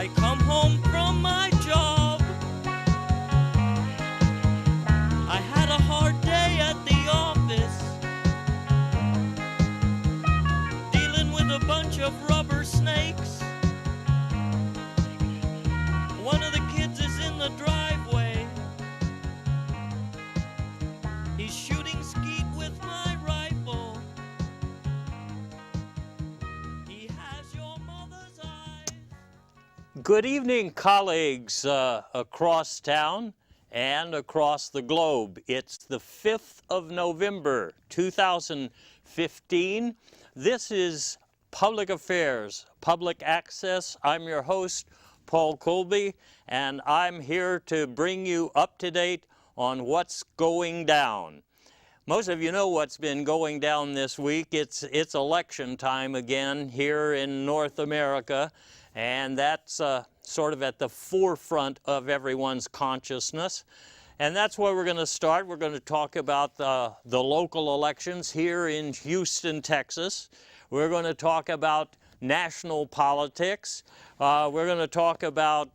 I come home from my job. I had a hard day at the office, dealing with a bunch of rubber snakes. One of the kids is in the driveway. He's shooting skeet with my rifle. He has your mother's eyes. Good evening, colleagues across town and across the globe. It's the 5th of November, 2015. This is Public Affairs, Public Access. I'm your host, Paul Colby, and I'm here to bring you up to date on what's going down. Most of you know what's been going down this week. It's election time again here in North America, and that's sort of at the forefront of everyone's consciousness. And that's where we're going to start. We're going to talk about the local elections here in Houston, Texas. We're going to talk about national politics. We're going to talk about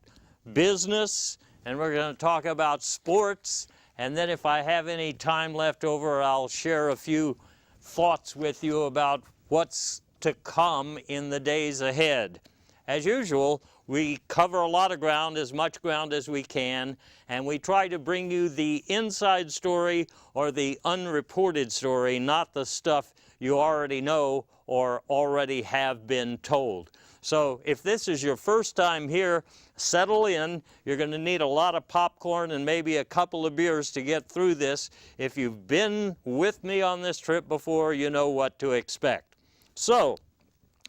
business, and we're going to talk about sports. And then if I have any time left over, I'll share a few thoughts with you about what's to come in the days ahead. As usual, we cover a lot of ground, as much ground as we can, and we try to bring you the inside story or the unreported story, not the stuff you already know or already have been told. So if this is your first time here, settle in. You're going to need a lot of popcorn and maybe a couple of beers to get through this. If you've been with me on this trip before, you know what to expect. So,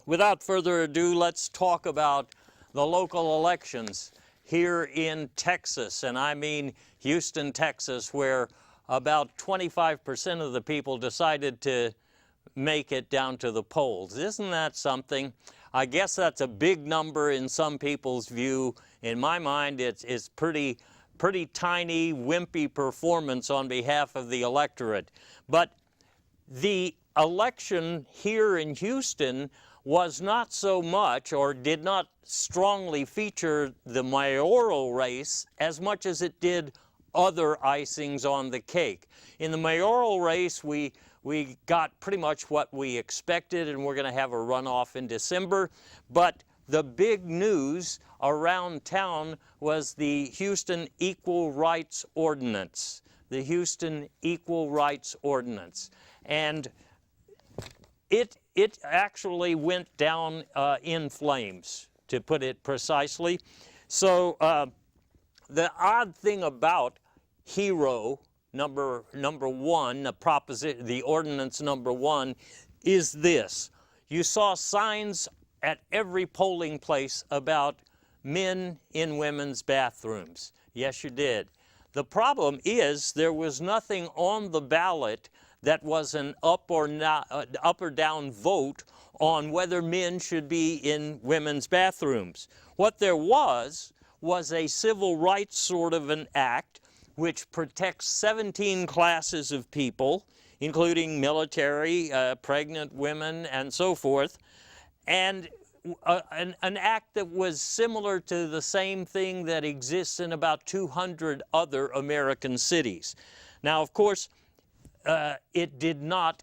without further ado, let's talk about the local elections here in Texas, and I mean Houston, Texas, where about 25% of the people decided to make it down to the polls. Isn't that something? I guess that's a big number in some people's view. In my mind, it's pretty tiny, wimpy performance on behalf of the electorate. But the election here in Houston was not so much, or did not strongly feature the mayoral race as much as it did other icings on the cake. In the mayoral race, we got pretty much what we expected, and we're going to have a runoff in December. But the big news around town was the Houston Equal Rights Ordinance. The Houston Equal Rights Ordinance. And it actually went down in flames, to put it precisely. So the odd thing about HERO number one, the ordinance number one, is this. You saw signs at every polling place about men in women's bathrooms. Yes, you did. The problem is there was nothing on the ballot that was an up or down vote on whether men should be in women's bathrooms. What there was a civil rights sort of an act which protects 17 classes of people, including military, pregnant women, and so forth, and an act that was similar to the same thing that exists in about 200 other American cities. Now, of course, it did not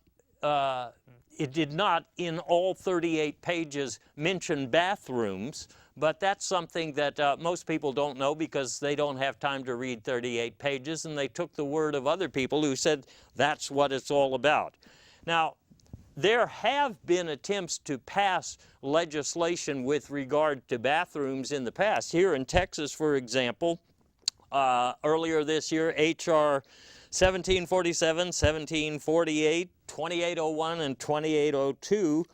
in all 38 pages mention bathrooms, but that's something that most people don't know because they don't have time to read 38 pages, and they took the word of other people who said that's what it's all about. Now, there have been attempts to pass legislation with regard to bathrooms in the past. Here in Texas, for example, earlier this year, H.R. 1747, 1748, 2801, and 2802,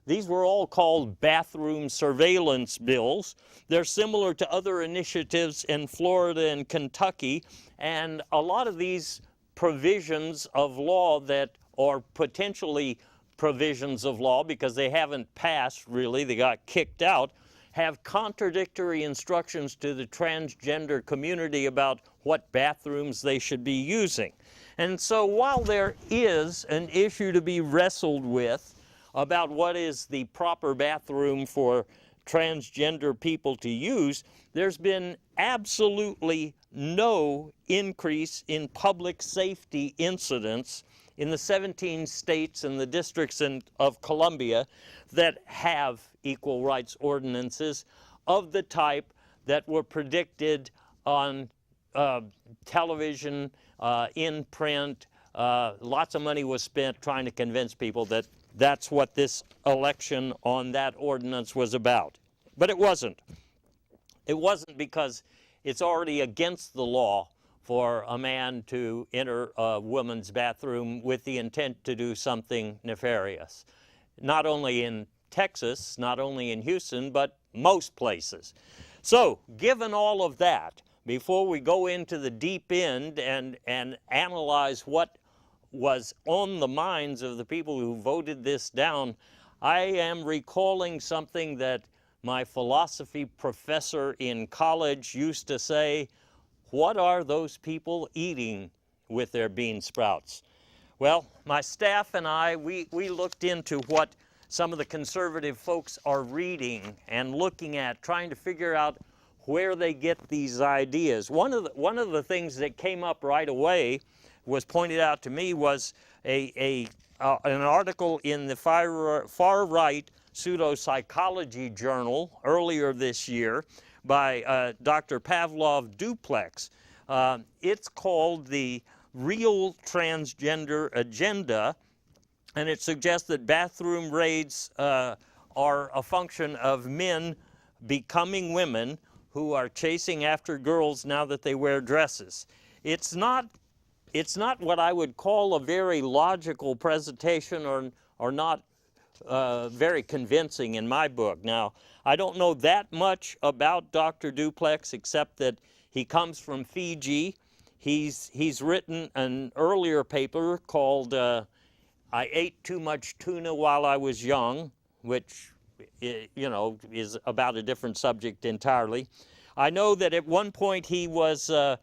these were all called bathroom surveillance bills. They're similar to other initiatives in Florida and Kentucky, and a lot of these provisions of law that are potentially provisions of law, because they haven't passed really, they got kicked out, have contradictory instructions to the transgender community about what bathrooms they should be using. And so while there is an issue to be wrestled with about what is the proper bathroom for transgender people to use, there's been absolutely no increase in public safety incidents in the 17 states and the districts of Columbia that have equal rights ordinances of the type that were predicted on television, in print. Lots of money was spent trying to convince people that that's what this election on that ordinance was about. But it wasn't. It wasn't because it's already against the law for a man to enter a woman's bathroom with the intent to do something nefarious. Not only in Texas, not only in Houston, but most places. So, given all of that, before we go into the deep end and analyze what was on the minds of the people who voted this down, I am recalling something that my philosophy professor in college used to say: what are those people eating with their bean sprouts? Well, my staff and I, we looked into what some of the conservative folks are reading and looking at, trying to figure out where they get these ideas. One of the things that came up right away, was pointed out to me, was an article in the far-right pseudopsychology journal earlier this year by Dr. Pavlov Duplex. It's called The Real Transgender Agenda, and it suggests that bathroom raids are a function of men becoming women who are chasing after girls now that they wear dresses. It's not what I would call a very logical presentation, or not very convincing in my book. Now, I don't know that much about Dr. Duplex, except that he comes from Fiji. He's written an earlier paper called I Ate Too Much Tuna While I Was Young, which, you know, is about a different subject entirely. I know that at one point he was a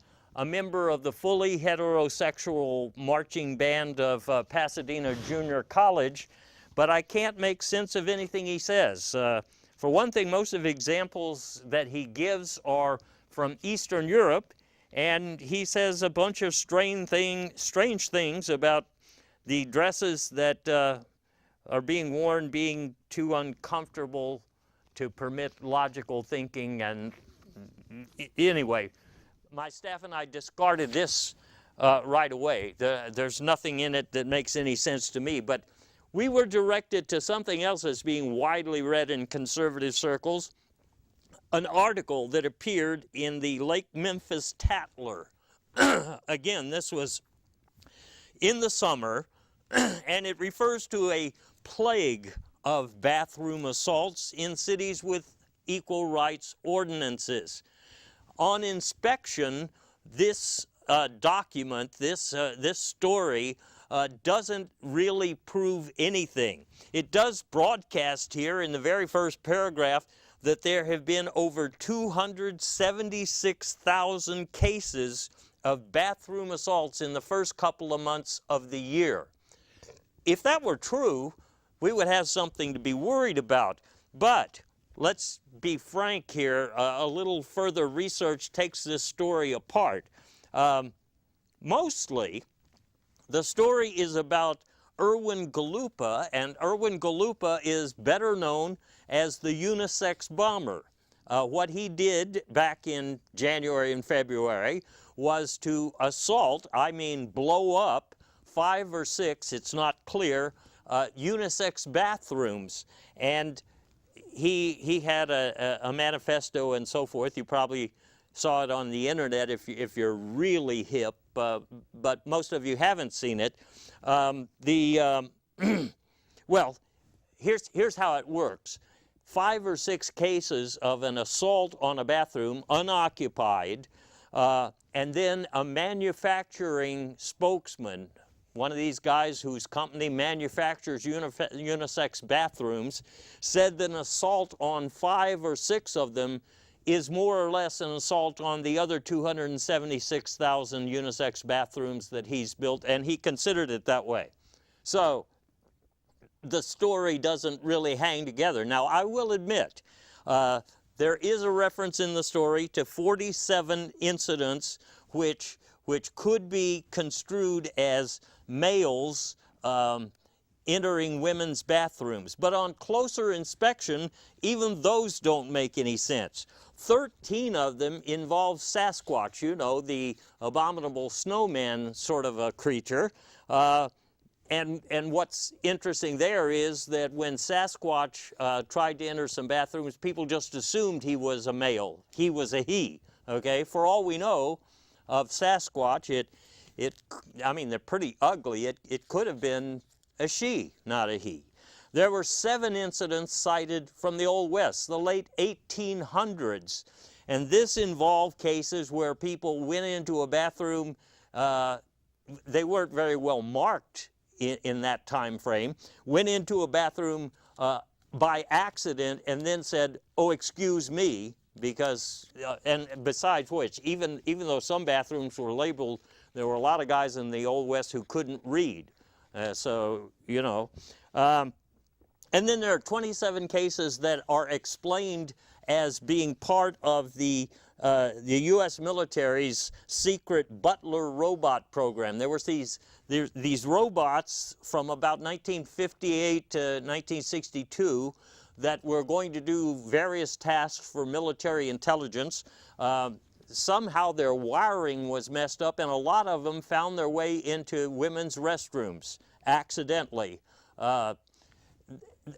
member of the fully heterosexual marching band of Pasadena Junior College, but I can't make sense of anything he says. For one thing, most of the examples that he gives are from Eastern Europe, and he says a bunch of strange things about the dresses that are being worn being too uncomfortable to permit logical thinking. And anyway, my staff and I discarded this right away. There's nothing in it that makes any sense to me, but we were directed to something else that's being widely read in conservative circles, an article that appeared in the Lake Memphis Tatler. Again, this was in the summer, and it refers to a plague of bathroom assaults in cities with equal rights ordinances. On inspection, this document, this story, doesn't really prove anything. It does broadcast here in the very first paragraph that there have been over 276,000 cases of bathroom assaults in the first couple of months of the year. If that were true, we would have something to be worried about. But let's be frank here. A little further research takes this story apart. Mostly, the story is about Erwin Galupa, and Erwin Galupa is better known as the unisex bomber. What he did back in January and February was to assault, I mean blow up, 5 or 6, it's not clear, unisex bathrooms. And he had a manifesto and so forth. You probably saw it on the internet if you're really hip, but most of you haven't seen it. Well, here's how it works. 5 or 6 cases of an assault on a bathroom, unoccupied, and then a manufacturing spokesman, one of these guys whose company manufactures unisex bathrooms, said that an assault on 5 or 6 of them is more or less an assault on the other 276,000 unisex bathrooms that he's built, and he considered it that way. So the story doesn't really hang together. Now, I will admit, There is a reference in the story to 47 incidents which could be construed as males entering women's bathrooms. But on closer inspection, even those don't make any sense. 13 of them involve Sasquatch, you know, the abominable snowman sort of a creature. And what's interesting there is that when Sasquatch tried to enter some bathrooms, people just assumed he was a male. He was a he, okay? For all we know of Sasquatch, I mean, they're pretty ugly. It could have been a she, not a he. There were 7 incidents cited from the Old West, the late 1800s. And this involved cases where people went into a bathroom, they weren't very well marked in that time frame, went into a bathroom by accident and then said, "Oh, excuse me," because, and besides which, even though some bathrooms were labeled, there were a lot of guys in the Old West who couldn't read. So, you know. And then there are 27 cases that are explained as being part of the U.S. military's secret Butler robot program. There were these robots from about 1958 to 1962 that were going to do various tasks for military intelligence. Somehow their wiring was messed up, and a lot of them found their way into women's restrooms accidentally.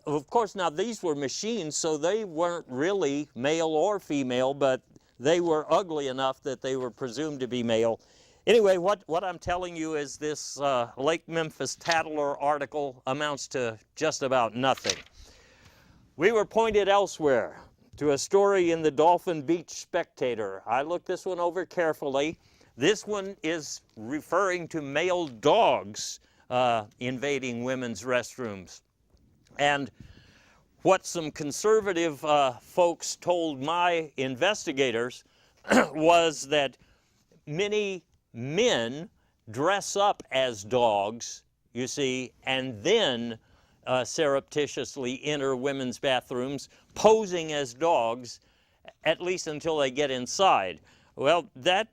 Of course, now these were machines, so they weren't really male or female, but they were ugly enough that they were presumed to be male. Anyway, what I'm telling you is this Lake Memphis Tattler article amounts to just about nothing. We were pointed elsewhere to a story in the Dolphin Beach Spectator. I looked this one over carefully. This one is referring to male dogs invading women's restrooms. And what some conservative folks told my investigators was that many men dress up as dogs, you see, and then surreptitiously enter women's bathrooms, posing as dogs, at least until they get inside. Well, that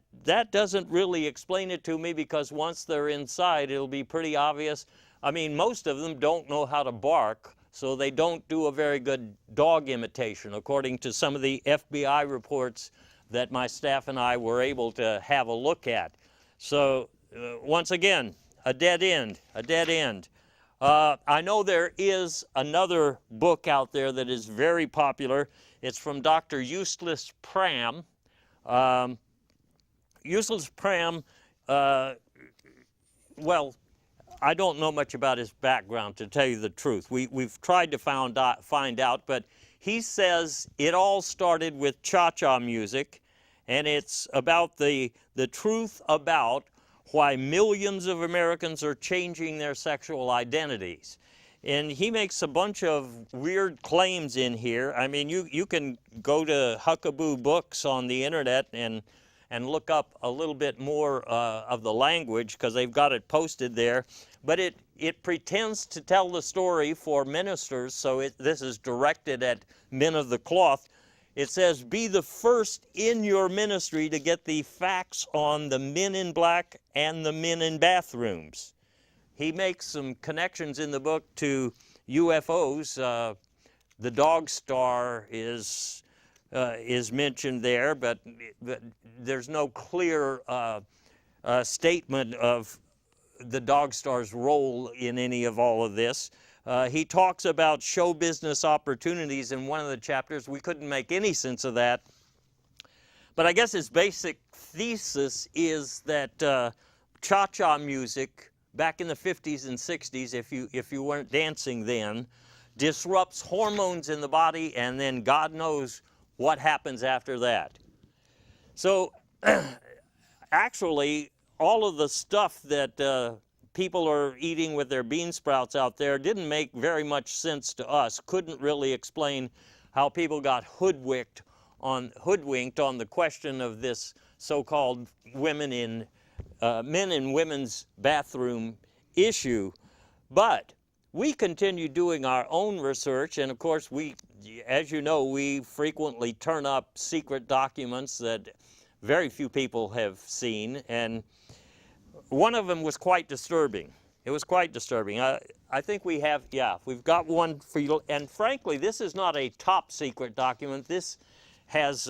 doesn't really explain it to me, because once they're inside, it'll be pretty obvious. I mean, most of them don't know how to bark, so they don't do a very good dog imitation, according to some of the FBI reports that my staff and I were able to have a look at. So, once again, a dead end, a dead end. I know there is another book out there that is very popular. It's from Dr. Eustace Pram. Eustace Pram, well, I don't know much about his background, to tell you the truth. We've tried to find out, but he says it all started with cha-cha music, and it's about the truth about why millions of Americans are changing their sexual identities. And he makes a bunch of weird claims in here. I mean, you can go to Huckaboo Books on the internet and look up a little bit more of the language, because they've got it posted there. But it pretends to tell the story for ministers, so this is directed at men of the cloth. It says, "Be the first in your ministry to get the facts on the men in black and the men in bathrooms." He makes some connections in the book to UFOs. The Dog Star is mentioned there, but there's no clear statement of the Dog Star's role in any of all of this. He talks about show business opportunities in one of the chapters. We couldn't make any sense of that. But I guess his basic thesis is that cha-cha music back in the 50s and 60s, if you weren't dancing then, disrupts hormones in the body, and then God knows what happens after that. So actually, all of the stuff that people are eating with their bean sprouts out there didn't make very much sense to us, couldn't really explain how people got hoodwinked on the question of this so-called men in women's bathroom issue. But we continue doing our own research, and of course we as you know, we frequently turn up secret documents that very few people have seen, and one of them was quite disturbing. It was quite disturbing. I think we have, yeah, we've got one for you. And frankly, this is not a top secret document. This has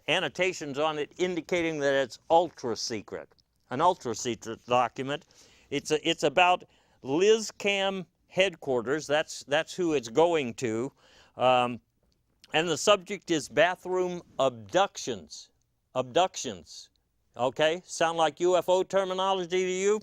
annotations on it indicating that it's ultra secret, an ultra secret document. It's about LizCam headquarters. That's who it's going to. And the subject is bathroom abductions. Abductions. Okay? Sound like UFO terminology to you?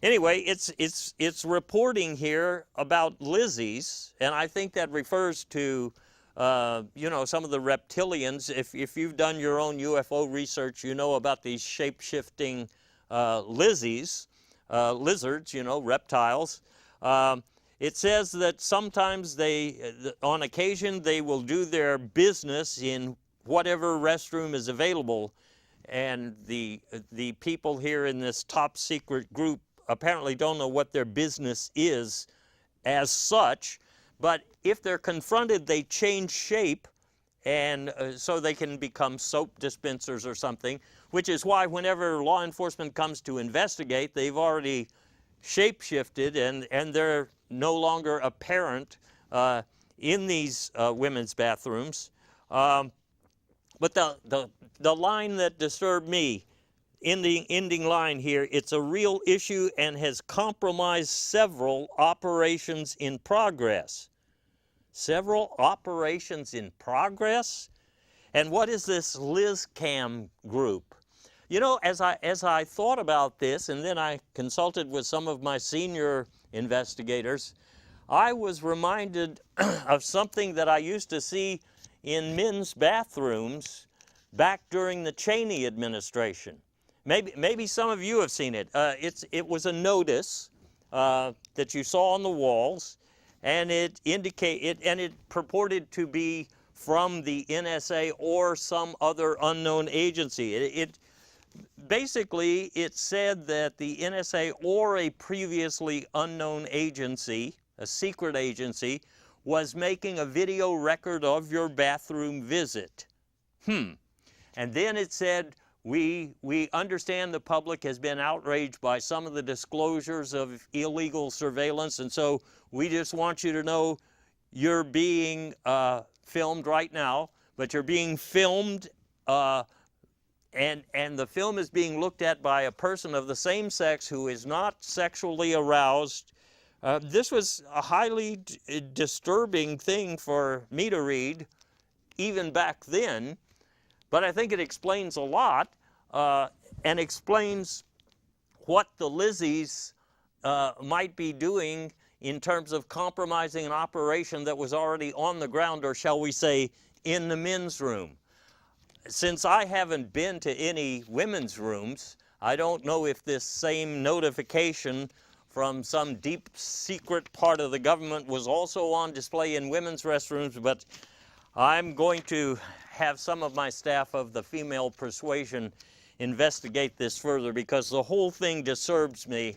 Anyway, it's reporting here about Lizzies, and I think that refers to you know, some of the reptilians. If you've done your own UFO research, you know about these shape-shifting Lizzies, lizards, you know, reptiles. It says that sometimes on occasion, they will do their business in whatever restroom is available, and the people here in this top secret group apparently don't know what their business is as such, but if they're confronted, they change shape, and so they can become soap dispensers or something, which is why whenever law enforcement comes to investigate, they've already shape-shifted, and they're no longer apparent in these women's bathrooms. But the line that disturbed me, ending line here, it's a real issue and has compromised several operations in progress. Several operations in progress? And what is this LizCam group? You know, as I thought about this, and then I consulted with some of my senior investigators, I was reminded of something that I used to see in men's bathrooms back during the Cheney administration. Maybe some of you have seen it. It was a notice that you saw on the walls, and it purported to be from the NSA or some other unknown agency. Basically, it said that the NSA or a previously unknown agency, a secret agency, was making a video record of your bathroom visit. And then it said, we understand the public has been outraged by some of the disclosures of illegal surveillance, and so we just want you to know you're being filmed right now, but you're being filmed, and the film is being looked at by a person of the same sex who is not sexually aroused. This was a highly disturbing thing for me to read, even back then. But I think it explains a lot, and explains what the Lizzies might be doing in terms of compromising an operation that was already on the ground, or shall we say, in the men's room. Since I haven't been to any women's rooms, I don't know if this same notification from some deep secret part of the government was also on display in women's restrooms, but I'm going to have some of my staff of the female persuasion investigate this further, because the whole thing disturbs me,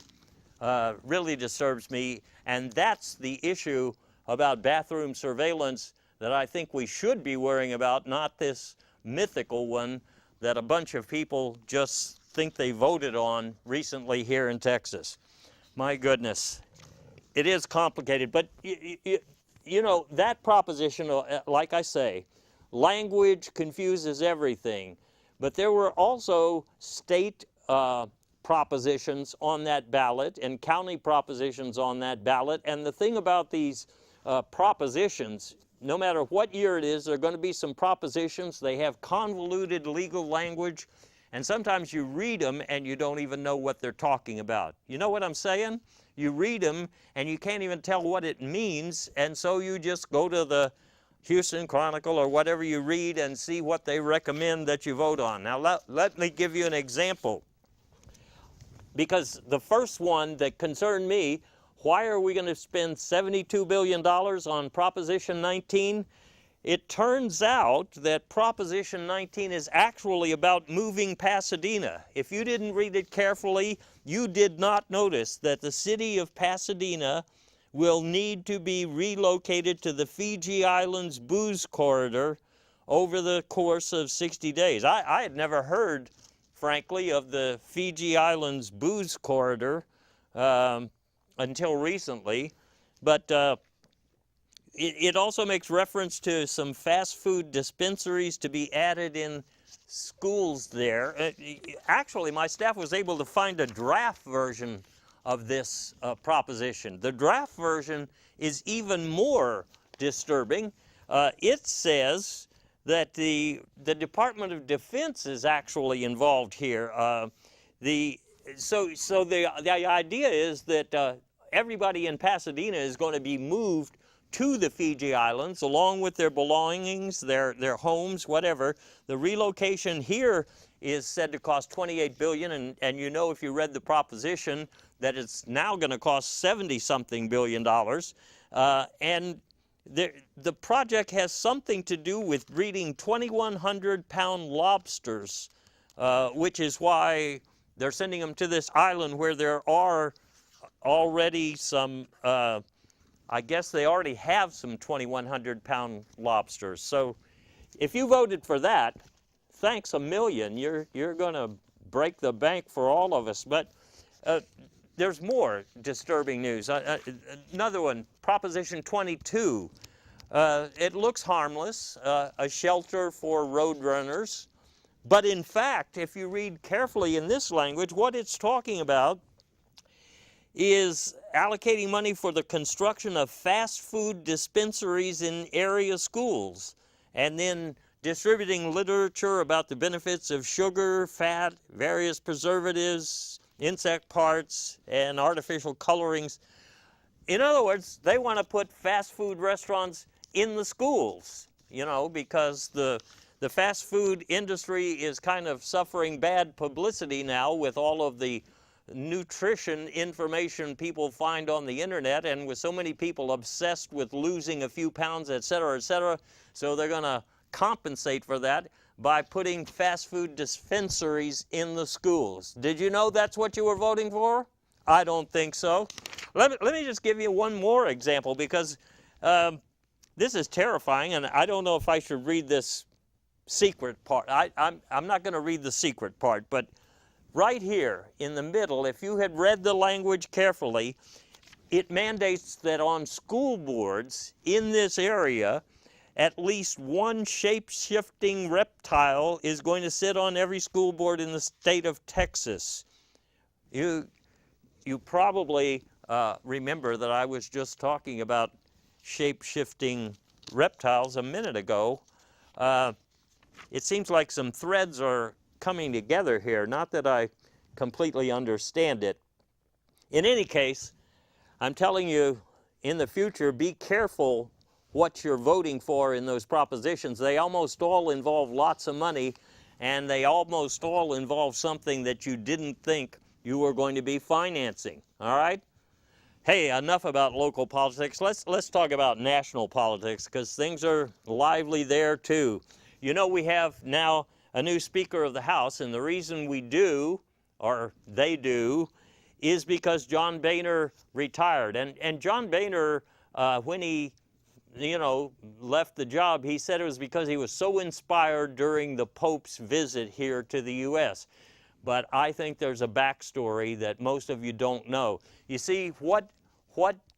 really disturbs me, and that's the issue about bathroom surveillance that I think we should be worrying about, not this mythical one that a bunch of people just think they voted on recently here in Texas. My goodness, it is complicated, but you know, that proposition, like I say, language confuses everything, but there were also state propositions on that ballot and county propositions on that ballot, and the thing about these propositions, no matter what year it is, there are going to be some propositions. They have convoluted legal language, and sometimes you read them and you don't even know what they're talking about. You know what I'm saying? You read them and you can't even tell what it means, and so you just go to the Houston Chronicle or whatever you read and see what they recommend that you vote on. Now let me give you an example, because the first one that concerned me, why are we going to spend $72 billion on Proposition 19? It turns out that Proposition 19 is actually about moving Pasadena. If you didn't read it carefully, you did not notice that the city of Pasadena will need to be relocated to the Fiji Islands booze corridor over the course of 60 days. I had never heard, frankly, of the Fiji Islands booze corridor until recently, but it also makes reference to some fast food dispensaries to be added in schools there. Actually, my staff was able to find a draft version of this proposition. The draft version is even more disturbing. It says that the Department of Defense is actually involved here. So the idea is that everybody in Pasadena is going to be moved to the Fiji Islands along with their belongings, their homes, whatever. The relocation here is said to cost $28 billion, and you know, if you read the proposition, that it's now going to cost $70-something billion. And the project has something to do with breeding 2,100-pound lobsters, which is why they're sending them to this island where there are already some, I guess they already have some 2,100-pound lobsters. So if you voted for that, thanks a million. You're going to break the bank for all of us. But there's more disturbing news. Another one, Proposition 22. It looks harmless, a shelter for roadrunners. But in fact, if you read carefully in this language, what it's talking about is allocating money for the construction of fast food dispensaries in area schools, and then distributing literature about the benefits of sugar, fat, various preservatives, insect parts, and artificial colorings. In other words, they want to put fast food restaurants in the schools, you know, because the fast food industry is kind of suffering bad publicity now with all of the nutrition information people find on the internet, and with so many people obsessed with losing a few pounds, et cetera, so they're going to compensate for that by putting fast food dispensaries in the schools. Did you know that's what you were voting for? I don't think so. Let me just give you one more example, because this is terrifying, and I don't know if I should read this secret part. I'm not going to read the secret part, but right here in the middle, if you had read the language carefully, it mandates that on school boards in this area, at least one shape-shifting reptile is going to sit on every school board in the state of Texas. You probably remember that I was just talking about shape-shifting reptiles a minute ago. It seems like some threads are coming together here, not that I completely understand it. In any case, I'm telling you, in the future, be careful what you're voting for in those propositions. They almost all involve lots of money, and they almost all involve something that you didn't think you were going to be financing, all right? Hey, enough about local politics. Let's talk about national politics, because things are lively there too. You know, we have now a new Speaker of the House, and the reason we do, or they do, is because John Boehner retired. And John Boehner, when he, left the job, he said it was because he was so inspired during the Pope's visit here to the U.S. But I think there's a backstory that most of you don't know. You see, what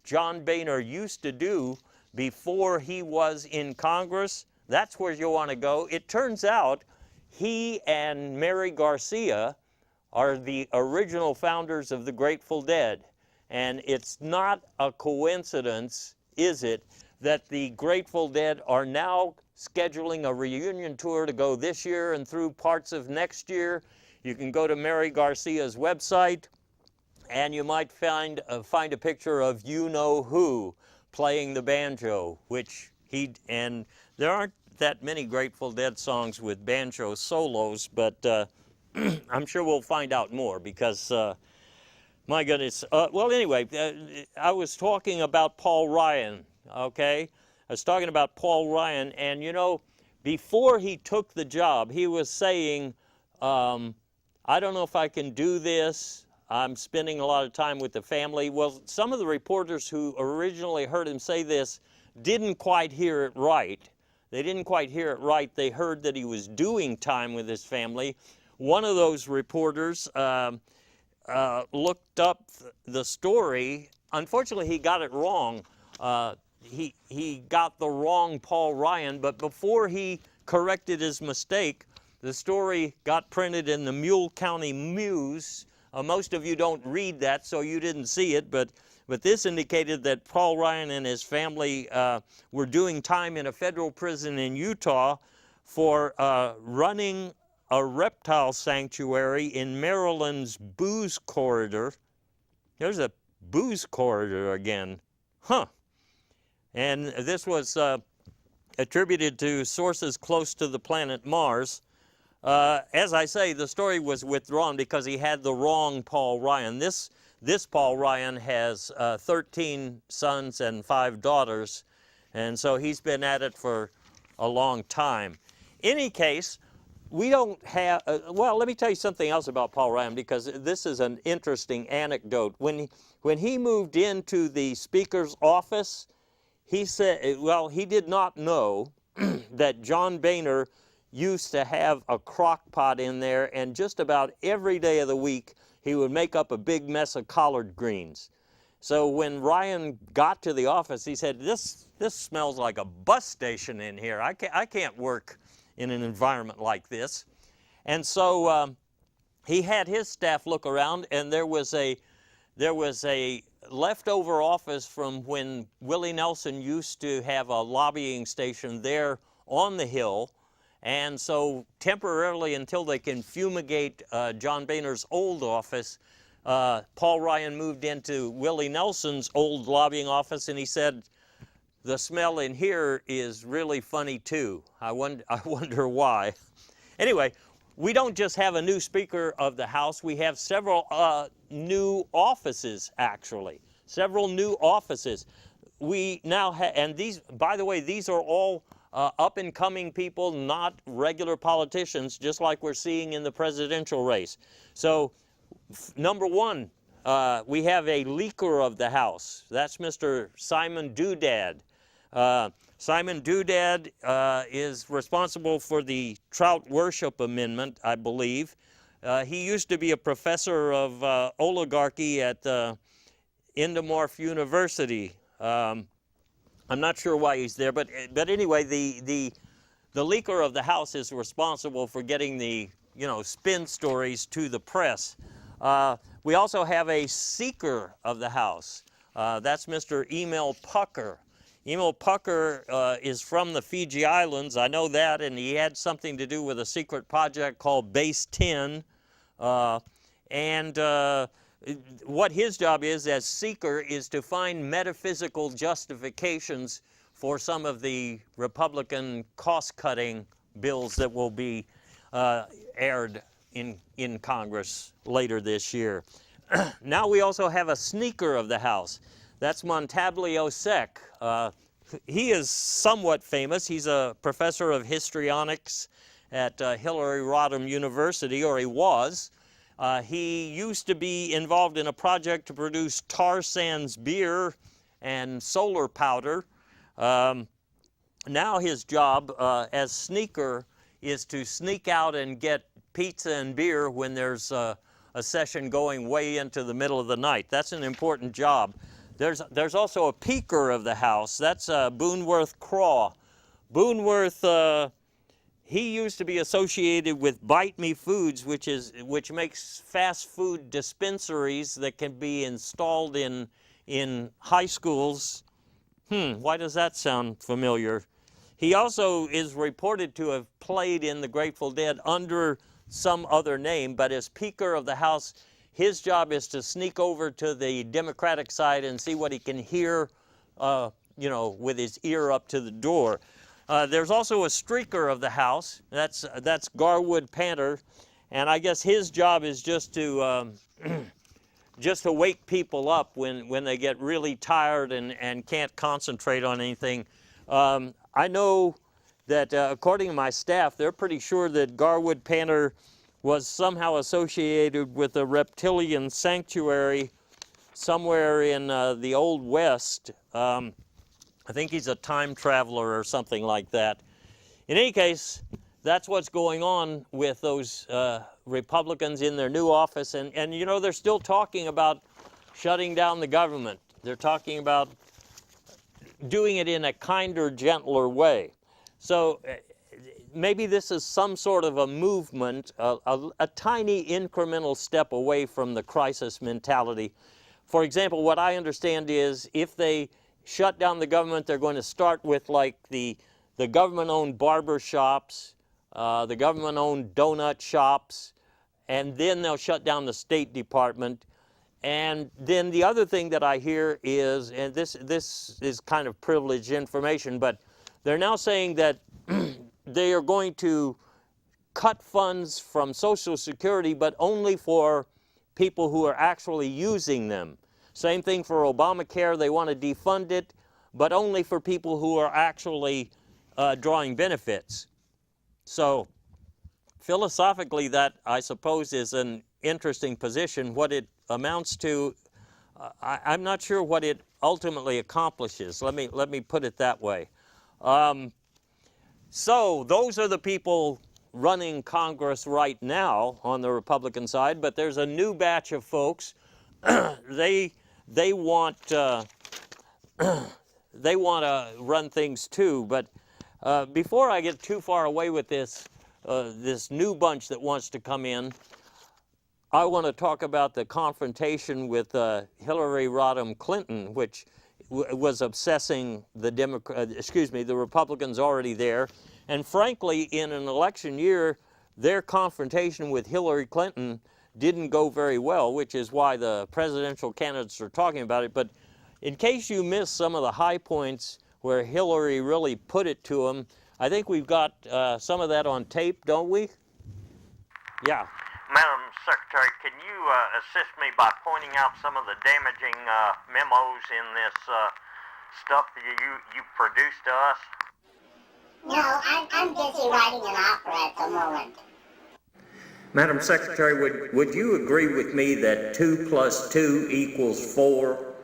John Boehner used to do before he was in Congress, that's where you want to go. It turns out he and Mary Garcia are the original founders of the Grateful Dead. And it's not a coincidence, is it, that the Grateful Dead are now scheduling a reunion tour to go this year and through parts of next year. You can go to Mary Garcia's website, and you might find a picture of you-know-who playing the banjo, and there aren't that many Grateful Dead songs with banjo solos, but I'm sure we'll find out more because, my goodness. Well, anyway, I was talking about Paul Ryan, okay? I was talking about Paul Ryan, and before he took the job, he was saying, I don't know if I can do this. I'm spending a lot of time with the family. Well, some of the reporters who originally heard him say this didn't quite hear it right. They didn't quite hear it right. They heard that he was doing time with his family. One of those reporters looked up the story. Unfortunately, he got it wrong. He got the wrong Paul Ryan, but before he corrected his mistake, the story got printed in the Mule County News. Most of you don't read that, so you didn't see it, but this indicated that Paul Ryan and his family were doing time in a federal prison in Utah for running a reptile sanctuary in Maryland's booze corridor. There's a booze corridor again. Huh. And this was attributed to sources close to the planet Mars. As I say, the story was withdrawn because he had the wrong Paul Ryan. This Paul Ryan has 13 sons and 5 daughters, and so he's been at it for a long time. In any case, we don't have, well, let me tell you something else about Paul Ryan, because this is an interesting anecdote. When he moved into the Speaker's office, he said, well, he did not know that John Boehner used to have a crock pot in there, and just about every day of the week, he would make up a big mess of collard greens. So when Ryan got to the office, he said, this smells like a bus station in here. I can't work in an environment like this. And so he had his staff look around, and there was a leftover office from when Willie Nelson used to have a lobbying station there on the hill. And so temporarily, until they can fumigate John Boehner's old office, Paul Ryan moved into Willie Nelson's old lobbying office, and he said, the smell in here is really funny too. I wonder why. Anyway, we don't just have a new Speaker of the House, we have several new offices, actually. Several new offices. We now have, and these, by the way, these are all up-and-coming people, not regular politicians, just like we're seeing in the presidential race. So, number one, we have a leaker of the House. That's Mr. Simon Doodad. Simon Doodad is responsible for the Trout Worship Amendment, I believe. He used to be a professor of oligarchy at Indomorf University. I'm not sure why he's there, but anyway, the leaker of the House is responsible for getting the spin stories to the press. We also have a seeker of the House. That's Mr. Emil Pucker. Emil Pucker is from the Fiji Islands. I know that, and he had something to do with a secret project called Base 10. What his job is as seeker is to find metaphysical justifications for some of the Republican cost-cutting bills that will be aired in Congress later this year. Now we also have a sneaker of the House. That's Montablio Sec. He is somewhat famous. He's a professor of histrionics at Hillary Rodham University, or he was. He used to be involved in a project to produce tar sands beer and solar powder. Now his job as sneaker is to sneak out and get pizza and beer when there's a session going way into the middle of the night. That's an important job. There's also a peeker of the House. That's Boonworth Craw. Boonworth, he used to be associated with Bite Me Foods, which makes fast food dispensaries that can be installed in high schools. Why does that sound familiar? He also is reported to have played in the Grateful Dead under some other name, but as Speaker of the House, his job is to sneak over to the Democratic side and see what he can hear, with his ear up to the door. There's also a streaker of the House. That's Garwood Panter, and I guess his job is just to wake people up when they get really tired and can't concentrate on anything. I know that according to my staff, they're pretty sure that Garwood Panter was somehow associated with a reptilian sanctuary somewhere in the Old West. I think he's a time traveler or something like that. In any case, that's what's going on with those Republicans in their new office. And you know, they're still talking about shutting down the government. They're talking about doing it in a kinder, gentler way. So maybe this is some sort of a movement, a tiny incremental step away from the crisis mentality. For example, what I understand is if they shut down the government, they're going to start with like the government-owned barber shops, the government-owned donut shops, and then they'll shut down the State Department. And then the other thing that I hear is, and this is kind of privileged information, but they're now saying that they are going to cut funds from Social Security, but only for people who are actually using them. Same thing for Obamacare. They want to defund it, but only for people who are actually drawing benefits. So philosophically, that, I suppose, is an interesting position. What it amounts to, I'm not sure what it ultimately accomplishes. Let me put it that way. So those are the people running Congress right now on the Republican side, but there's a new batch of folks. They want they want to run things too. But before I get too far away with this this new bunch that wants to come in, I want to talk about the confrontation with Hillary Rodham Clinton, which was obsessing the Republicans already there. And frankly, in an election year, their confrontation with Hillary Clinton didn't go very well, which is why the presidential candidates are talking about it. But in case you missed some of the high points where Hillary really put it to them, I think we've got some of that on tape, don't we? Yeah. Madam Secretary, can you assist me by pointing out some of the damaging memos in this stuff that you produced to us? No, I'm busy writing an opera at the moment. Madam Secretary, would you agree with me that 2 + 2 = 4?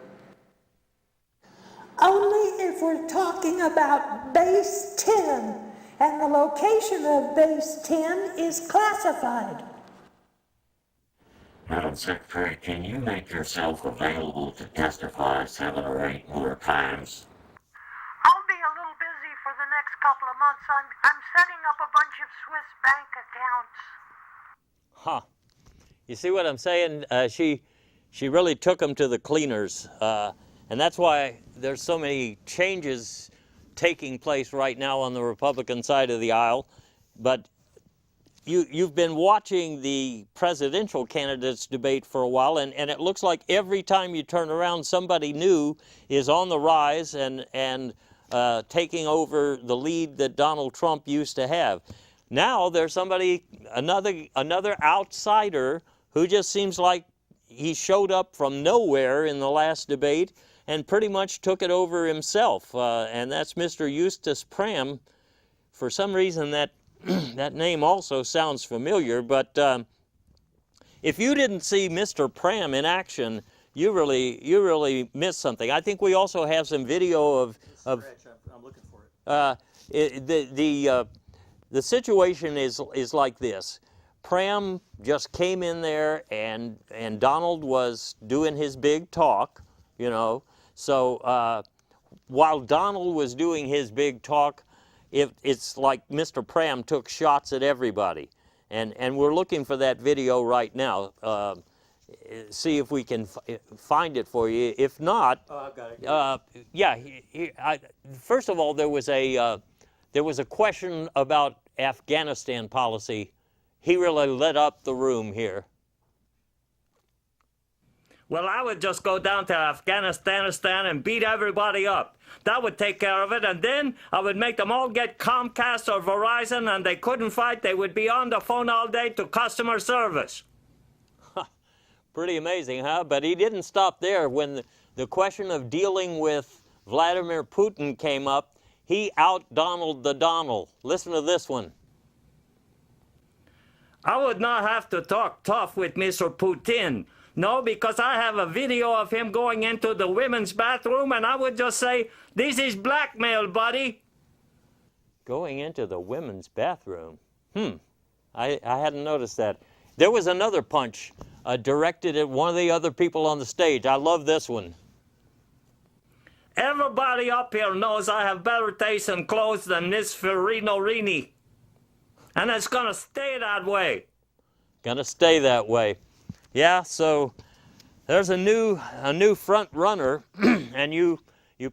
Only if we're talking about base 10, and the location of base 10 is classified. Madam Secretary, can you make yourself available to testify 7 or 8 more times? I'll be a little busy for the next couple of months. I'm setting up a bunch of Swiss bank accounts. Huh. You see what I'm saying? She really took them to the cleaners. And that's why there's so many changes taking place right now on the Republican side of the aisle. But you've been watching the presidential candidates debate for a while, and it looks like every time you turn around, somebody new is on the rise and taking over the lead that Donald Trump used to have. Now there's another outsider who just seems like he showed up from nowhere in the last debate and pretty much took it over himself, and that's Mr. Eustace Pram. For some reason, that that name also sounds familiar, but if you didn't see Mr. Pram in action, you really missed something. I think we also have some video of I'm looking for it. The situation is like this. Pram just came in there, and Donald was doing his big talk, you know. So while Donald was doing his big talk, it's like Mr. Pram took shots at everybody. And we're looking for that video right now. See if we can find it for you. If not, I've got it. yeah. First of all, there was a question about Afghanistan policy. He really lit up the room here. Well, I would just go down to Afghanistan and beat everybody up. That would take care of it, and then I would make them all get Comcast or Verizon, and they couldn't fight. They would be on the phone all day to customer service. Pretty amazing, huh? But he didn't stop there. When the question of dealing with Vladimir Putin came up, he out-Donald the Donald. Listen to this one. I would not have to talk tough with Mr. Putin. No, because I have a video of him going into the women's bathroom, and I would just say, this is blackmail, buddy. Going into the women's bathroom. I hadn't noticed that. There was another punch directed at one of the other people on the stage. I love this one. Everybody up here knows I have better taste in clothes than this Ferrino Rini. And it's gonna stay that way. Gonna stay that way. Yeah, so there's a new front runner, and you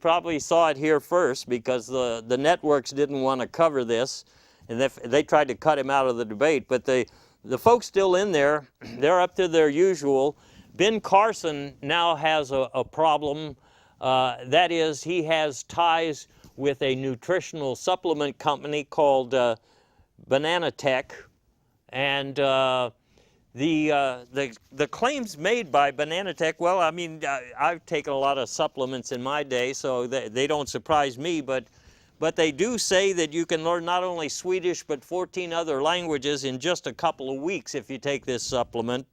probably saw it here first because the networks didn't want to cover this, and they tried to cut him out of the debate. But the folks still in there, they're up to their usual. Ben Carson now has a problem. That is, he has ties with a nutritional supplement company called Banana Tech, and the claims made by Banana Tech, well, I mean, I've taken a lot of supplements in my day, so they don't surprise me, but they do say that you can learn not only Swedish but 14 other languages in just a couple of weeks if you take this supplement.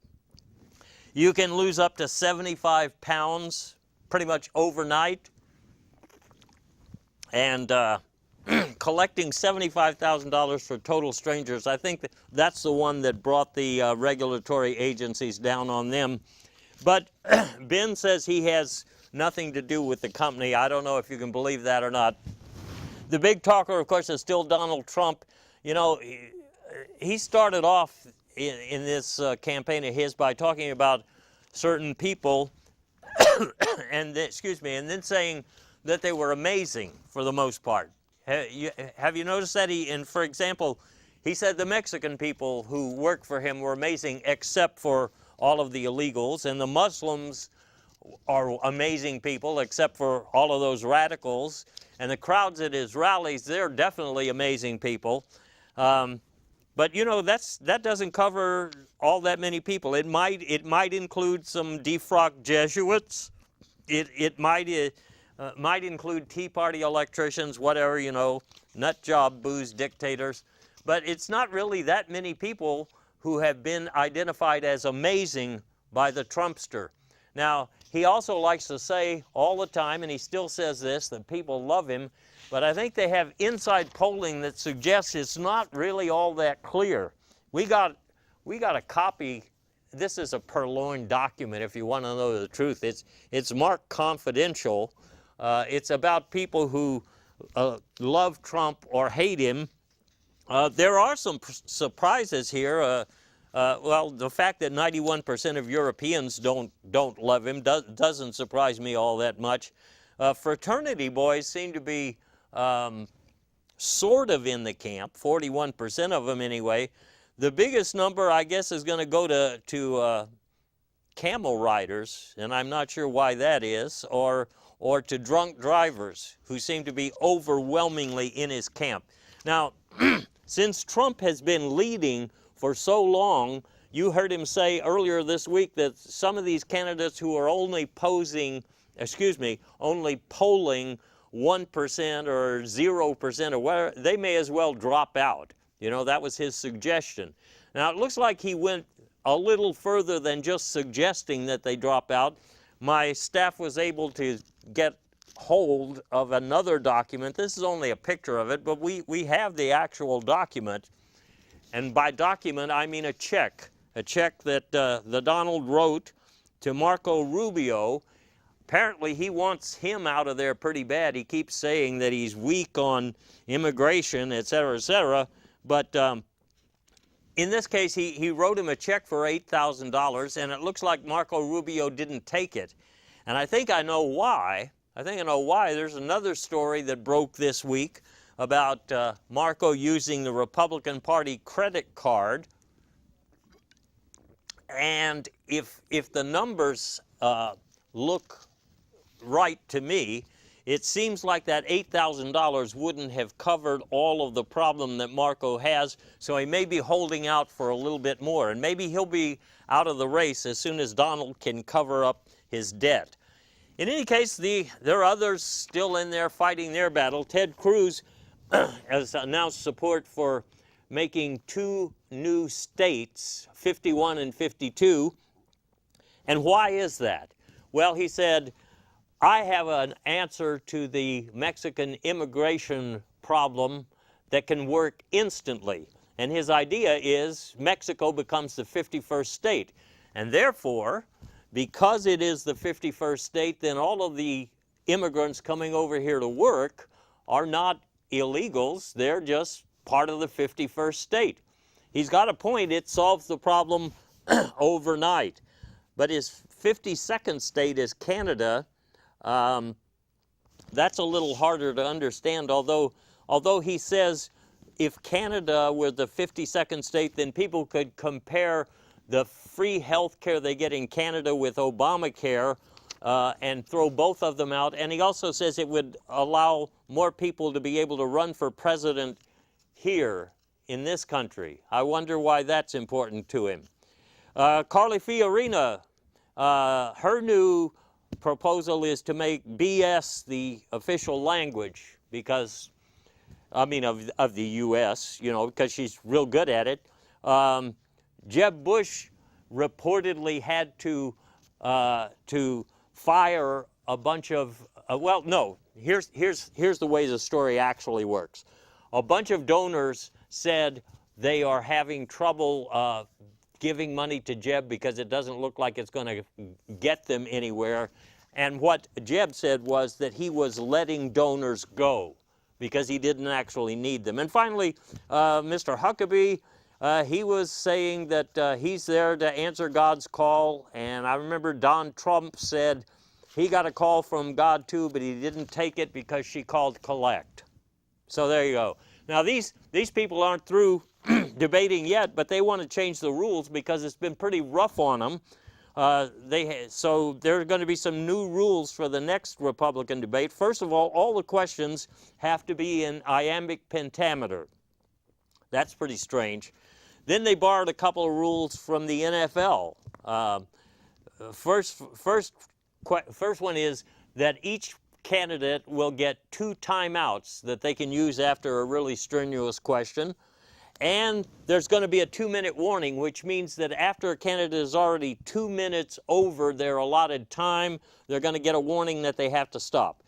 You can lose up to 75 pounds pretty much overnight, and collecting $75,000 for total strangers. I think that's the one that brought the regulatory agencies down on them. But Ben says he has nothing to do with the company. I don't know if you can believe that or not. The big talker, of course, is still Donald Trump. You know, he started off in this campaign of his by talking about certain people and then saying that they were amazing for the most part. Have you noticed that? For example, he said the Mexican people who work for him were amazing except for all of the illegals, and the Muslims are amazing people except for all of those radicals, and the crowds at his rallies, they're definitely amazing people. But you know, that doesn't cover all that many people. It might include some defrocked Jesuits. It might include Tea Party electricians, whatever, you know, nut job, booze dictators. But it's not really that many people who have been identified as amazing by the Trumpster. Now, he also likes to say all the time, and he still says this, that people love him, but I think they have inside polling that suggests it's not really all that clear. We got a copy. This is a purloined document, if you want to know the truth. It's marked confidential. It's about people who love Trump or hate him. There are some surprises here. Well, the fact that 91% of Europeans don't love him doesn't surprise me all that much. Fraternity boys seem to be sort of in the camp, 41% of them anyway. The biggest number, I guess, is going to go to camel riders, and I'm not sure why that is, or to drunk drivers, who seem to be overwhelmingly in his camp. Now, since Trump has been leading for so long, you heard him say earlier this week that some of these candidates who are only polling 1% or 0% or whatever, they may as well drop out. You know, that was his suggestion. Now, it looks like he went a little further than just suggesting that they drop out. My staff was able to get hold of another document. This is only a picture of it, but we have the actual document. And by document, I mean a check that the Donald wrote to Marco Rubio. Apparently, he wants him out of there pretty bad. He keeps saying that he's weak on immigration, et cetera, but in this case, he wrote him a check for $8,000, and it looks like Marco Rubio didn't take it. And I think I know why. I know why. There's another story that broke this week about Marco using the Republican Party credit card. And if the numbers look right to me, it seems like that $8,000 wouldn't have covered all of the problem that Marco has, so he may be holding out for a little bit more. And maybe he'll be out of the race as soon as Donald can cover up his debt. In any case, there are others still in there fighting their battle. Ted Cruz has announced support for making two new states, 51 and 52. And why is that? Well, he said, I have an answer to the Mexican immigration problem that can work instantly. And his idea is Mexico becomes the 51st state. And therefore, because it is the 51st state, then all of the immigrants coming over here to work are not illegals. They're just part of the 51st state. He's got a point. It solves the problem overnight. But his 52nd state is Canada. That's a little harder to understand, although he says if Canada were the 52nd state, then people could compare the free health care they get in Canada with Obamacare and throw both of them out. And he also says it would allow more people to be able to run for president here in this country. I wonder why that's important to him. Carly Fiorina, her new proposal is to make BS the official language because, I mean, of the U.S., you know, because she's real good at it. Jeb Bush reportedly had to fire a bunch of, well, no, here's the way the story actually works. A bunch of donors said they are having trouble giving money to Jeb because it doesn't look like it's going to get them anywhere. And what Jeb said was that he was letting donors go because he didn't actually need them. And finally, Mr. Huckabee, he was saying that he's there to answer God's call. And I remember Don Trump said he got a call from God too, but he didn't take it because she called collect. So there you go. Now these people aren't through debating yet, but they want to change the rules because it's been pretty rough on them. So there are going to be some new rules for the next Republican debate. First of all the questions have to be in iambic pentameter. That's pretty strange. Then they borrowed a couple of rules from the NFL. First one is that each candidate will get 2 timeouts that they can use after a really strenuous question. And there's going to be a 2-minute warning, which means that after a candidate is already 2 minutes over their allotted time, they're going to get a warning that they have to stop.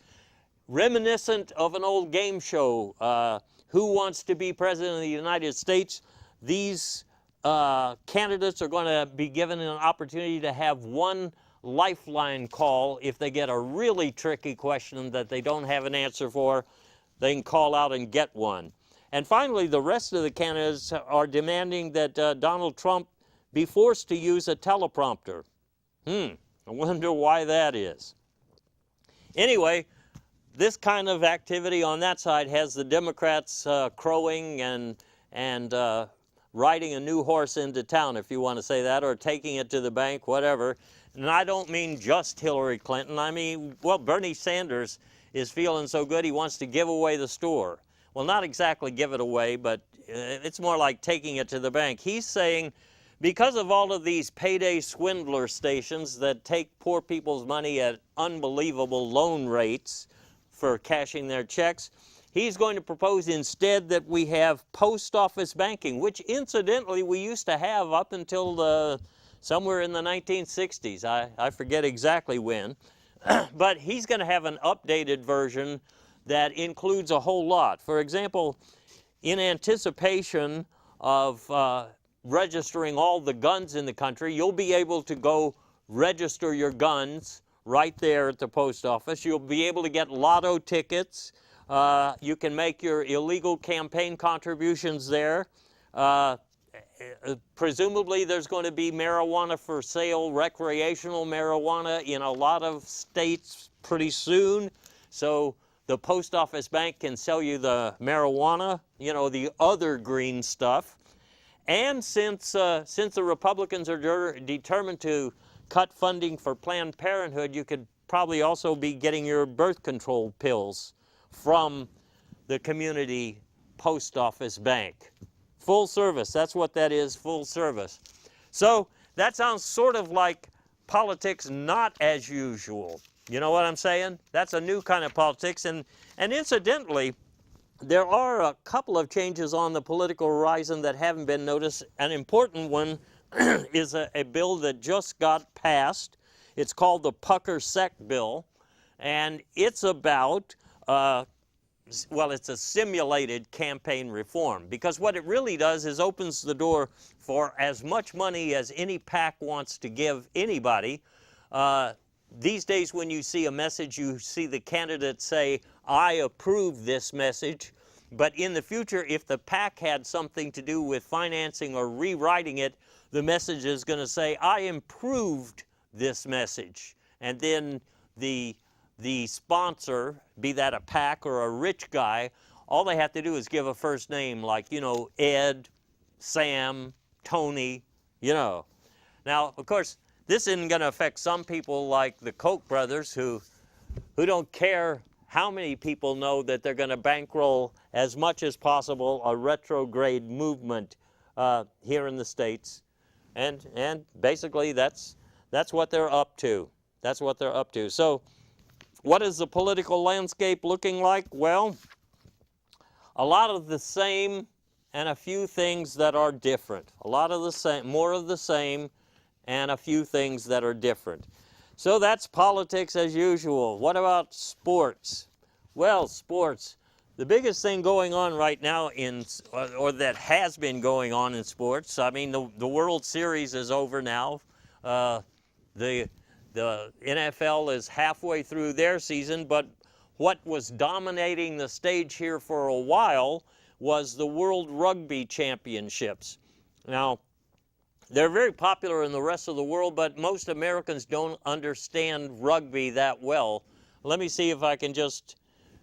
Reminiscent of an old game show, Who Wants to Be President of the United States, these candidates are going to be given an opportunity to have one lifeline call. If they get a really tricky question that they don't have an answer for, they can call out and get one. And finally, the rest of the candidates are demanding that Donald Trump be forced to use a teleprompter. I wonder why that is. Anyway, this kind of activity on that side has the Democrats crowing and riding a new horse into town, if you want to say that, or taking it to the bank, whatever. And I don't mean just Hillary Clinton. I mean, well, Bernie Sanders is feeling so good he wants to give away the store. Well, not exactly give it away, but it's more like taking it to the bank. He's saying because of all of these payday swindler stations that take poor people's money at unbelievable loan rates for cashing their checks, he's going to propose instead that we have post office banking, which incidentally we used to have up until somewhere in the 1960s. I forget exactly when. But he's going to have an updated version that includes a whole lot. For example, in anticipation of registering all the guns in the country, you'll be able to go register your guns right there at the post office. You'll be able to get lotto tickets. You can make your illegal campaign contributions there. Presumably there's going to be marijuana for sale, recreational marijuana in a lot of states pretty soon. So the post office bank can sell you the marijuana, you know, the other green stuff. And since the Republicans are determined to cut funding for Planned Parenthood, you could probably also be getting your birth control pills from the community post office bank. Full service, that's what that is, full service. So that sounds sort of like politics not as usual. You know what I'm saying? That's a new kind of politics. And incidentally, there are a couple of changes on the political horizon that haven't been noticed. An important one is a bill that just got passed. It's called the Pucker-Sec bill, and it's about, well, it's a simulated campaign reform, because what it really does is opens the door for as much money as any PAC wants to give anybody. These days when you see a message, you see the candidate say, I approve this message. But in the future, if the PAC had something to do with financing or rewriting it, the message is going to say, I improved this message. And then the sponsor, be that a PAC or a rich guy, all they have to do is give a first name like, you know, Ed, Sam, Tony, you know. Now, of course, this isn't going to affect some people like the Koch brothers who don't care how many people know that they're going to bankroll as much as possible a retrograde movement here in the States. And basically that's what they're up to. That's what they're up to. So what is the political landscape looking like? Well, a lot of the same and a few things that are different. A lot of the same, more of the same, and a few things that are different. So that's politics as usual. What about sports? Well, sports. The biggest thing going on right now or that has been going on in sports, I mean, the World Series is over now. The NFL is halfway through their season, but what was dominating the stage here for a while was the World Rugby Championships. Now, they're very popular in the rest of the world, but most Americans don't understand rugby that well. Let me see if I can just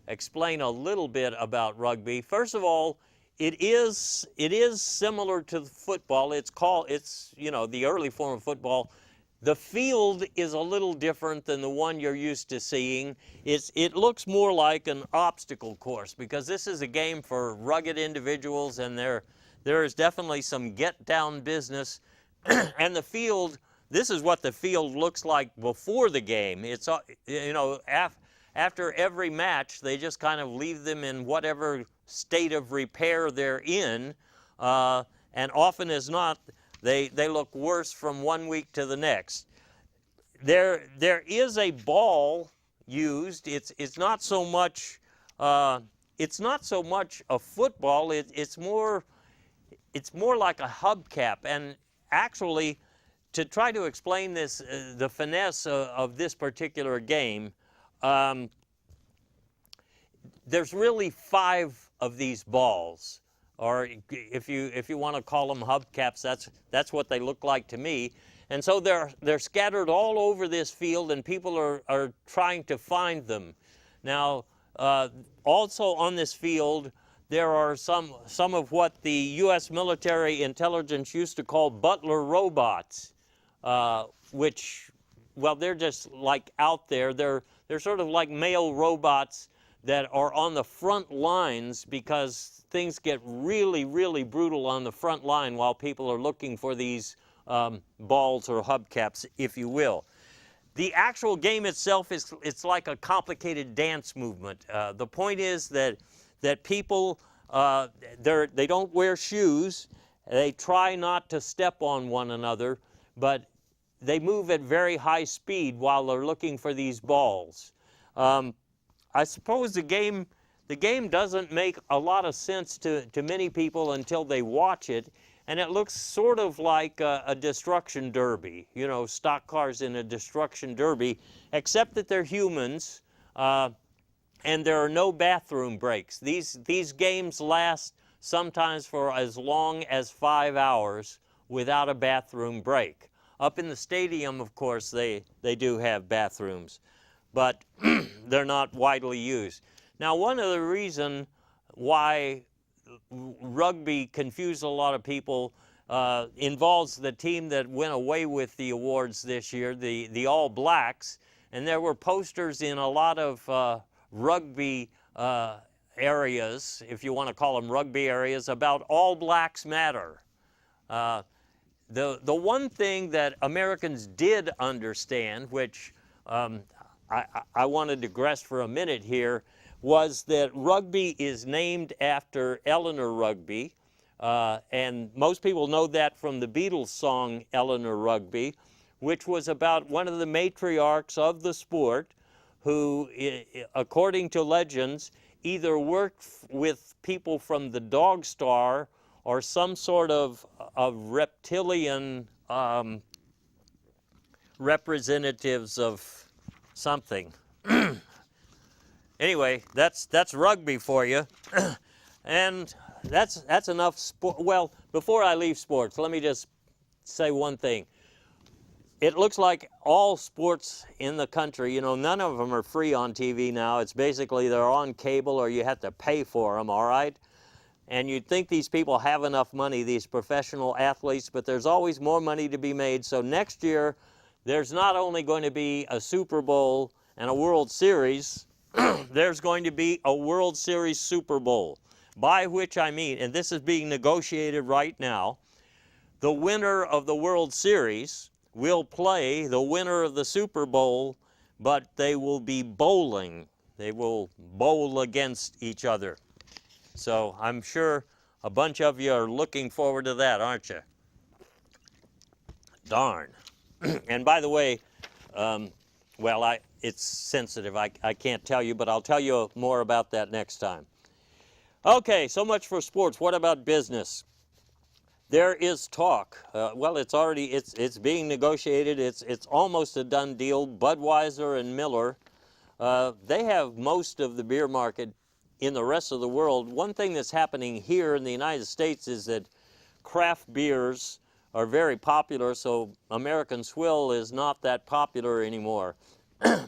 explain a little bit about rugby. First of all, it is similar to football. It's you know, the early form of football. The field is a little different than the one you're used to seeing. It looks more like an obstacle course because this is a game for rugged individuals, and there is definitely some get-down business. And the field, this is what the field looks like before the game. It's, you know, after every match, they just kind of leave them in whatever state of repair they're in, and often as not, they look worse from one week to the next. There is a ball used. It's not so much a football. It's more like a hubcap. And actually, to try to explain this, the finesse of this particular game, there's really 5 of these balls, or if you want to call them hubcaps, that's what they look like to me. And so they're scattered all over this field, and people are trying to find them. Now, also on this field, there are some of what the U.S. military intelligence used to call butler robots, which, well, they're just like out there. They're sort of like male robots that are on the front lines because things get really, really brutal on the front line while people are looking for these balls or hubcaps, if you will. The actual game itself it's like a complicated dance movement. The point is that people, they don't wear shoes. They try not to step on one another, but they move at very high speed while they're looking for these balls. I suppose the game doesn't make a lot of sense to many people until they watch it, and it looks sort of like a destruction derby, you know, stock cars in a destruction derby, except that they're humans, and there are no bathroom breaks. These games last sometimes for as long as 5 hours without a bathroom break. Up in the stadium, of course, they do have bathrooms, but they're not widely used. Now, one of the reasons why rugby confused a lot of people involves the team that went away with the awards this year, the All Blacks, and there were posters in a lot of rugby areas, if you want to call them rugby areas, about All Blacks Matter. The one thing that Americans did understand, which I want to digress for a minute here, was that rugby is named after Eleanor Rugby, and most people know that from the Beatles song Eleanor Rugby, which was about one of the matriarchs of the sport who, according to legends, either worked with people from the Dog Star or some sort of reptilian representatives of something. Anyway, that's rugby for you. And that's enough sport. Well, before I leave sports, let me just say one thing. It looks like all sports in the country, you know, none of them are free on TV now. It's basically they're on cable or you have to pay for them, all right? And you'd think these people have enough money, these professional athletes, but there's always more money to be made. So next year, there's not only going to be a Super Bowl and a World Series, there's going to be a World Series Super Bowl, by which I mean, and this is being negotiated right now, the winner of the World Series will play the winner of the Super Bowl, but they will be bowling. They will bowl against each other. So I'm sure a bunch of you are looking forward to that, aren't you? Darn. And by the way, well, it's sensitive. I can't tell you, but I'll tell you more about that next time. Okay, so much for sports. What about business? There is talk. Well, it's being negotiated. It's almost a done deal. Budweiser and Miller, they have most of the beer market in the rest of the world. One thing that's happening here in the United States is that craft beers are very popular, so American Swill is not that popular anymore.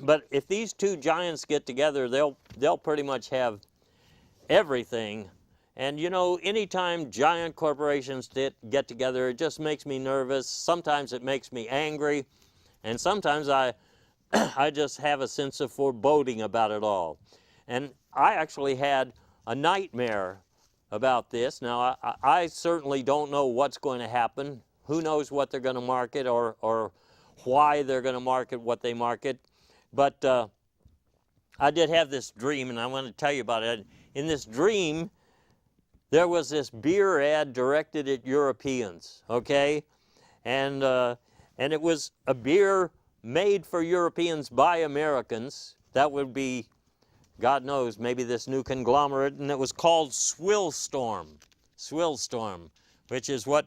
But if these two giants get together, they'll pretty much have everything. And you know, anytime giant corporations get together, it just makes me nervous. Sometimes it makes me angry, and sometimes I just have a sense of foreboding about it all. And I actually had a nightmare about this. Now, I certainly don't know what's going to happen. Who knows what they're going to market or why they're going to market what they market. But I did have this dream, and I want to tell you about it. In this dream, there was this beer ad directed at Europeans, okay? And it was a beer made for Europeans by Americans. That would be, God knows, maybe this new conglomerate, and it was called Swill Storm, which is what,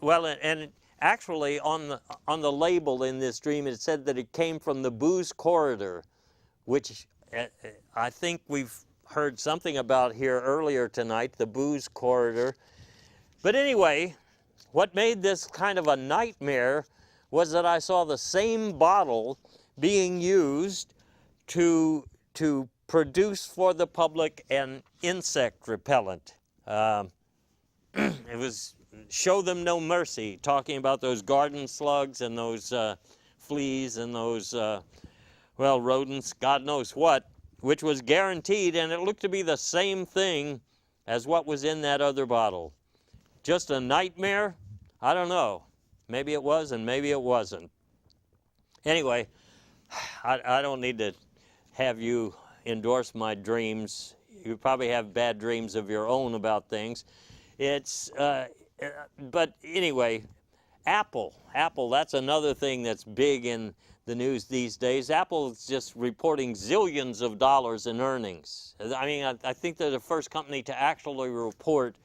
well, and actually on the label in this dream, it said that it came from the booze corridor, which I think we've heard something about here earlier tonight, the booze corridor. But anyway, what made this kind of a nightmare was that I saw the same bottle being used to produce for the public an insect repellent. It was Show Them No Mercy, talking about those garden slugs and those fleas and those, well, rodents, God knows what, which was guaranteed, and it looked to be the same thing as what was in that other bottle. Just a nightmare? I don't know. Maybe it was and maybe it wasn't. Anyway, I don't need to have you endorse my dreams. You probably have bad dreams of your own about things. But anyway, Apple, that's another thing that's big in the news these days. Apple is just reporting zillions of dollars in earnings. I mean, I think they're the first company to actually report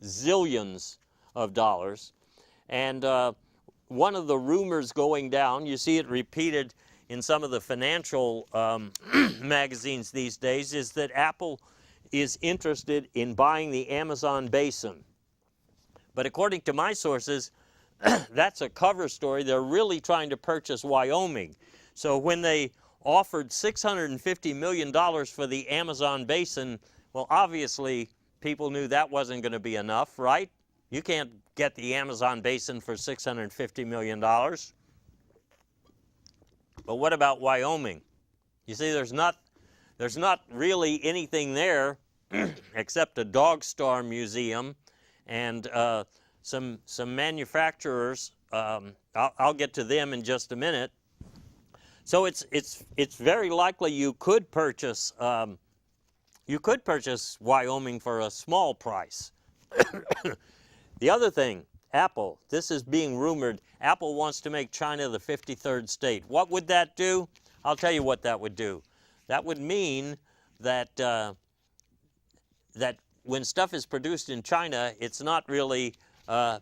zillions of dollars. And one of the rumors going down, you see it repeated in some of the financial magazines these days, is that Apple is interested in buying the Amazon basin. But according to my sources, that's a cover story. They're really trying to purchase Wyoming. So when they offered $650 million for the Amazon basin, well, obviously, people knew that wasn't going to be enough, right? You can't get the Amazon basin for $650 million. But what about Wyoming? You see, there's not really anything there except a Dog Star museum and some manufacturers. I'll get to them in just a minute. So it's very likely you could purchase you could purchase Wyoming for a small price. The other thing, Apple, this is being rumored. Apple wants to make China the 53rd state. What would that do? I'll tell you what that would do. That would mean that that when stuff is produced in China, it's not really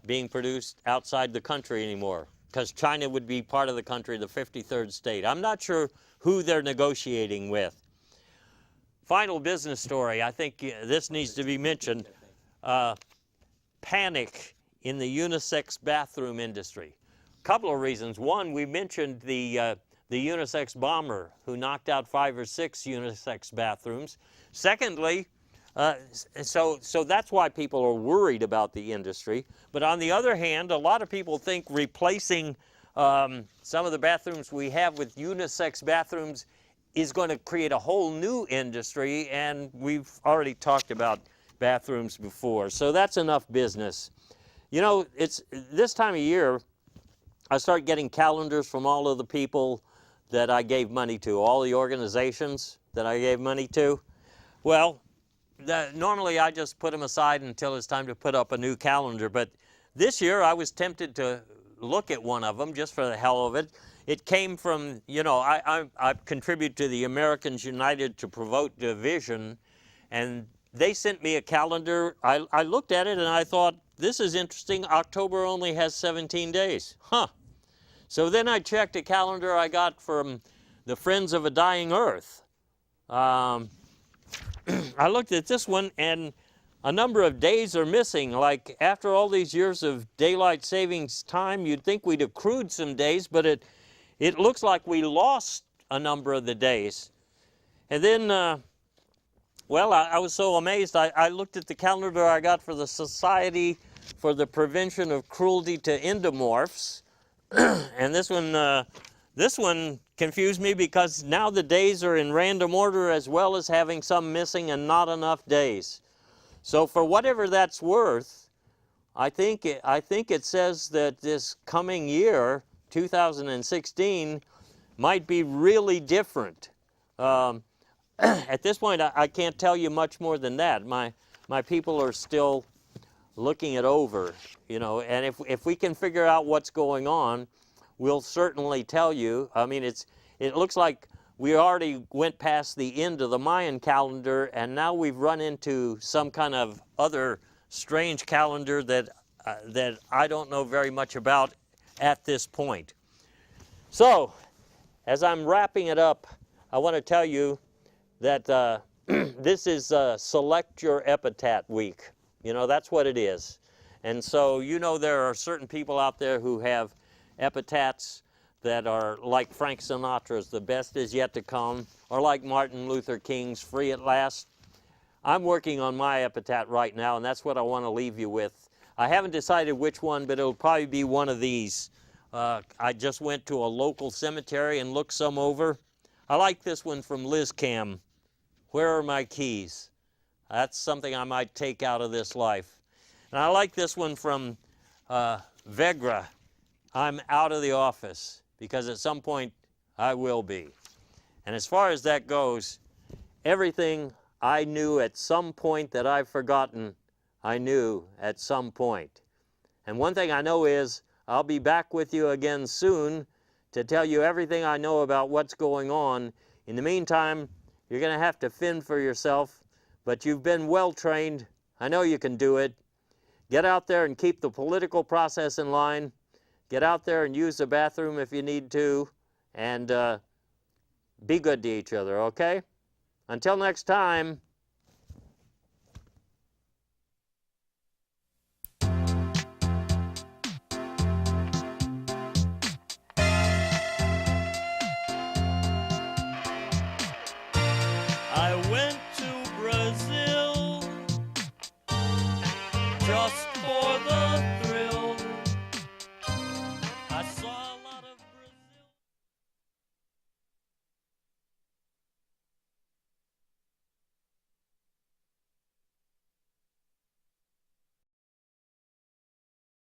being produced outside the country anymore, because China would be part of the country, the 53rd state. I'm not sure who they're negotiating with. Final business story, I think this needs to be mentioned. Panic in the unisex bathroom industry. A couple of reasons. One, we mentioned the unisex bomber who knocked out 5 or 6 unisex bathrooms. Secondly, so that's why people are worried about the industry. But on the other hand, a lot of people think replacing some of the bathrooms we have with unisex bathrooms is going to create a whole new industry, and we've already talked about bathrooms before. So that's enough business. You know, it's this time of year, I start getting calendars from all of the people that I gave money to, all the organizations that I gave money to. Well, normally I just put them aside until it's time to put up a new calendar, but this year I was tempted to look at one of them just for the hell of it. It came from, you know, I contribute to the Americans United to Promote Division, and they sent me a calendar. I looked at it and I thought, this is interesting. October only has 17 days. Huh. So then I checked a calendar I got from the Friends of a Dying Earth. I looked at this one, and a number of days are missing. Like, after all these years of daylight savings time, you'd think we'd accrued some days, but it looks like we lost a number of the days. And then, well, I was so amazed, I looked at the calendar I got for the Society for the Prevention of Cruelty to Endomorphs, and this one confused me because now the days are in random order as well as having some missing and not enough days. So for whatever that's worth, I think it says that this coming year, 2016, might be really different. At this point, I can't tell you much more than that. My people are still looking it over, you know, and if we can figure out what's going on, we'll certainly tell you. I mean, it looks like we already went past the end of the Mayan calendar, and now we've run into some kind of other strange calendar that I don't know very much about at this point. So, as I'm wrapping it up, I want to tell you that this is Select Your Epitaph Week. You know, that's what it is. And so, you know, there are certain people out there who have epitaphs that are like Frank Sinatra's "The Best Is Yet to Come," or like Martin Luther King's "Free at Last." I'm working on my epitaph right now, and that's what I want to leave you with. I haven't decided which one, but it'll probably be one of these. I just went to a local cemetery and looked some over. I like this one from Liz Cam. "Where are my keys?" That's something I might take out of this life. And I like this one from Vegra. "I'm out of the office," because at some point I will be. And as far as that goes, everything I knew at some point that I've forgotten, I knew at some point. And one thing I know is I'll be back with you again soon to tell you everything I know about what's going on. In the meantime, you're going to have to fend for yourself, but you've been well trained. I know you can do it. Get out there and keep the political process in line. Get out there and use the bathroom if you need to, and be good to each other, okay? Until next time.